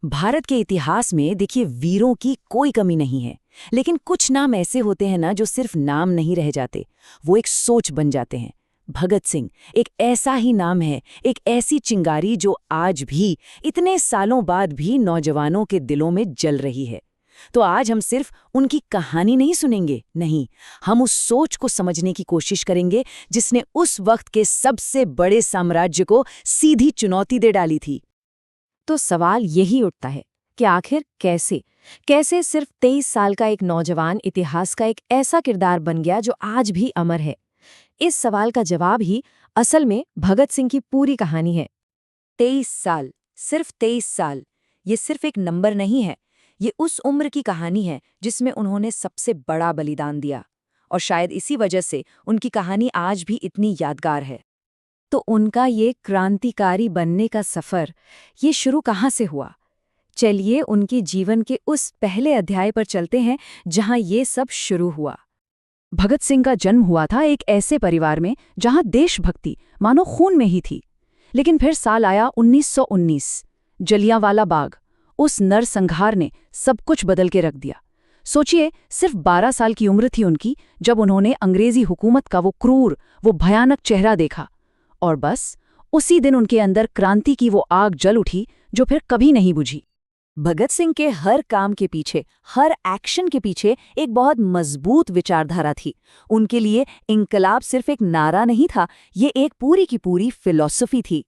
भारत के इतिहास में देखिए वीरों की कोई कमी नहीं है। लेकिन कुछ नाम ऐसे होते हैं ना जो सिर्फ नाम नहीं रह जाते, वो एक सोच बन जाते हैं। भगत सिंह एक ऐसा ही नाम है, एक ऐसी चिंगारी जो आज भी इतने सालों बाद भी नौजवानों के दिलों में जल रही है। तो आज हम सिर्फ उनकी कहानी नहीं सुनेंगे, नहीं, हम उस सोच को समझने की कोशिश करेंगे जिसने उस वक्त के सबसे बड़े साम्राज्य को सीधी चुनौती दे डाली थी। तो सवाल यही उठता है कि आखिर कैसे कैसे सिर्फ 23 साल का एक नौजवान इतिहास का एक ऐसा किरदार बन गया जो आज भी अमर है। इस सवाल का जवाब ही असल में भगत सिंह की पूरी कहानी है। 23 साल, सिर्फ 23 साल, ये सिर्फ एक नंबर नहीं है, ये उस उम्र की कहानी है जिसमें उन्होंने सबसे बड़ा बलिदान दिया। और शायद इसी वजह से उनकी कहानी आज भी इतनी यादगार है। तो उनका ये क्रांतिकारी बनने का सफ़र, ये शुरू कहाँ से हुआ? चलिए उनके जीवन के उस पहले अध्याय पर चलते हैं जहाँ ये सब शुरू हुआ। भगत सिंह का जन्म हुआ था एक ऐसे परिवार में जहाँ देशभक्ति मानो खून में ही थी। लेकिन फिर साल आया 1919। जलियांवाला बाग, उस नरसंहार ने सब कुछ बदल के रख दिया। सोचिए, सिर्फ 12 साल की उम्र थी उनकी जब उन्होंने अंग्रेजी हुकूमत का वो क्रूर, वो भयानक चेहरा देखा। और बस उसी दिन उनके अंदर क्रांति की वो आग जल उठी जो फिर कभी नहीं बुझी। भगत सिंह के हर काम के पीछे, हर एक्शन के पीछे एक बहुत मजबूत विचारधारा थी। उनके लिए इंकलाब सिर्फ एक नारा नहीं था, ये एक पूरी की पूरी फिलॉसफी थी।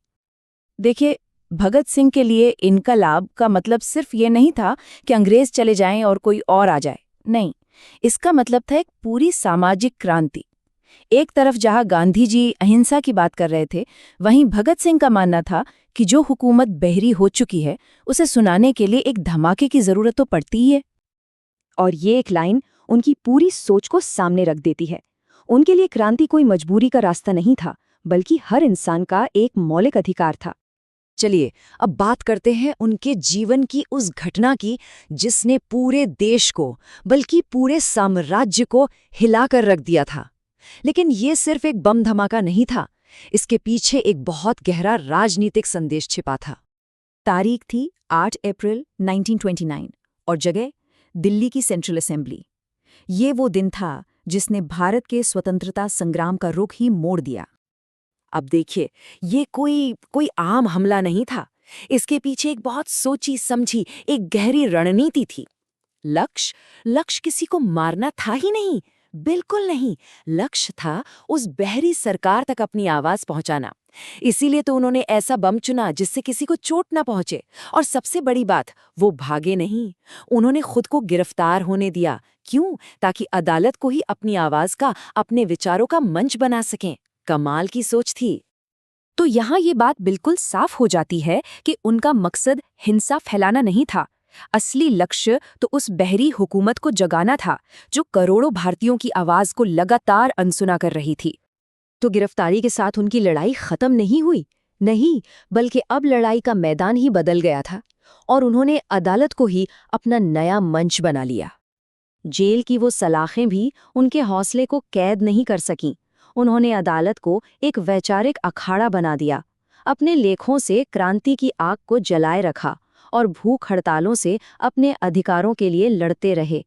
देखिए, भगत सिंह के लिए इनकलाब का मतलब सिर्फ ये नहीं था कि अंग्रेज चले जाएं और कोई और आ जाए। नहीं, इसका मतलब था एक पूरी सामाजिक क्रांति। एक तरफ जहां गांधी जी अहिंसा की बात कर रहे थे, वहीं भगत सिंह का मानना था कि जो हुकूमत बहरी हो चुकी है उसे सुनाने के लिए एक धमाके की जरूरत तो पड़ती ही है। और ये एक लाइन उनकी पूरी सोच को सामने रख देती है। उनके लिए क्रांति कोई मजबूरी का रास्ता नहीं था, बल्कि हर इंसान का एक मौलिक अधिकार था। चलिए अब बात करते हैं उनके जीवन की उस घटना की जिसने पूरे देश को, बल्कि पूरे साम्राज्य को हिलाकर रख दिया था। लेकिन ये सिर्फ एक बम धमाका नहीं था, इसके पीछे एक बहुत गहरा राजनीतिक संदेश छिपा था। तारीख थी 8 अप्रैल 1929 और जगह दिल्ली की सेंट्रल असेंबली। ये वो दिन था जिसने भारत के स्वतंत्रता संग्राम का रुख ही मोड़ दिया। अब देखिए, ये कोई आम हमला नहीं था, इसके पीछे एक बहुत सोची समझी एक गहरी रणनीति थी। लक्ष्य किसी को मारना था ही नहीं, बिल्कुल नहीं। लक्ष्य था उस बहरी सरकार तक अपनी आवाज पहुंचाना। इसीलिए तो उन्होंने ऐसा बम चुना जिससे किसी को चोट ना पहुंचे। और सबसे बड़ी बात, वो भागे नहीं, उन्होंने खुद को गिरफ्तार होने दिया। क्यों? ताकि अदालत को ही अपनी आवाज का, अपने विचारों का मंच बना सकें। कमाल की सोच थी। तो यहाँ ये बात बिल्कुल साफ हो जाती है कि उनका मकसद हिंसा फैलाना नहीं था। असली लक्ष्य तो उस बहरी हुकूमत को जगाना था जो करोड़ों भारतीयों की आवाज को लगातार अनसुना कर रही थी। तो गिरफ्तारी के साथ उनकी लड़ाई खत्म नहीं हुई, नहीं, बल्कि अब लड़ाई का मैदान ही बदल गया था और उन्होंने अदालत को ही अपना नया मंच बना लिया। जेल की वो सलाखें भी उनके हौसले को कैद नहीं कर सकीं। उन्होंने अदालत को एक वैचारिक अखाड़ा बना दिया, अपने लेखों से क्रांति की आग को जलाए रखा और भूख हड़तालों से अपने अधिकारों के लिए लड़ते रहे।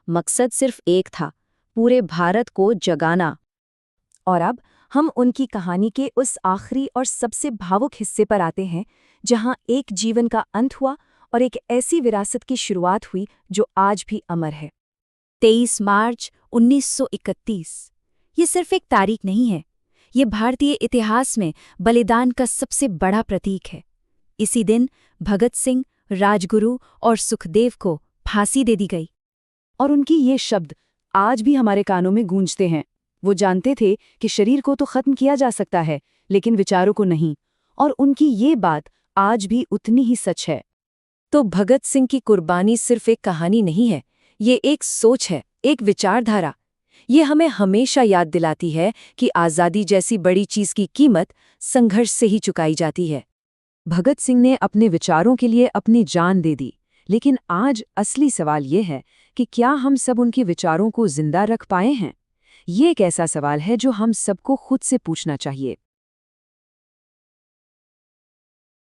मकसद सिर्फ एक था, पूरे भारत को जगाना। और अब हम उनकी कहानी के उस आखिरी और सबसे भावुक हिस्से पर आते हैं जहां एक जीवन का अंत हुआ और एक ऐसी विरासत की शुरुआत हुई जो आज भी अमर है। 23 मार्च 1931। ये सिर्फ एक तारीख नहीं है, ये भारतीय इतिहास में बलिदान का सबसे बड़ा प्रतीक है। इसी दिन भगत सिंह, राजगुरु और सुखदेव को फांसी दे दी गई। और उनकी ये शब्द आज भी हमारे कानों में गूंजते हैं। वो जानते थे कि शरीर को तो खत्म किया जा सकता है, लेकिन विचारों को नहीं। और उनकी ये बात आज भी उतनी ही सच है। तो भगत सिंह की कुर्बानी सिर्फ एक कहानी नहीं है, ये एक सोच है, एक विचारधारा। ये हमें हमेशा याद दिलाती है कि आज़ादी जैसी बड़ी चीज़ की कीमत संघर्ष से ही चुकाई जाती है। भगत सिंह ने अपने विचारों के लिए अपनी जान दे दी, लेकिन आज असली सवाल ये है कि क्या हम सब उनके विचारों को जिंदा रख पाए हैं? ये एक ऐसा सवाल है जो हम सबको खुद से पूछना चाहिए।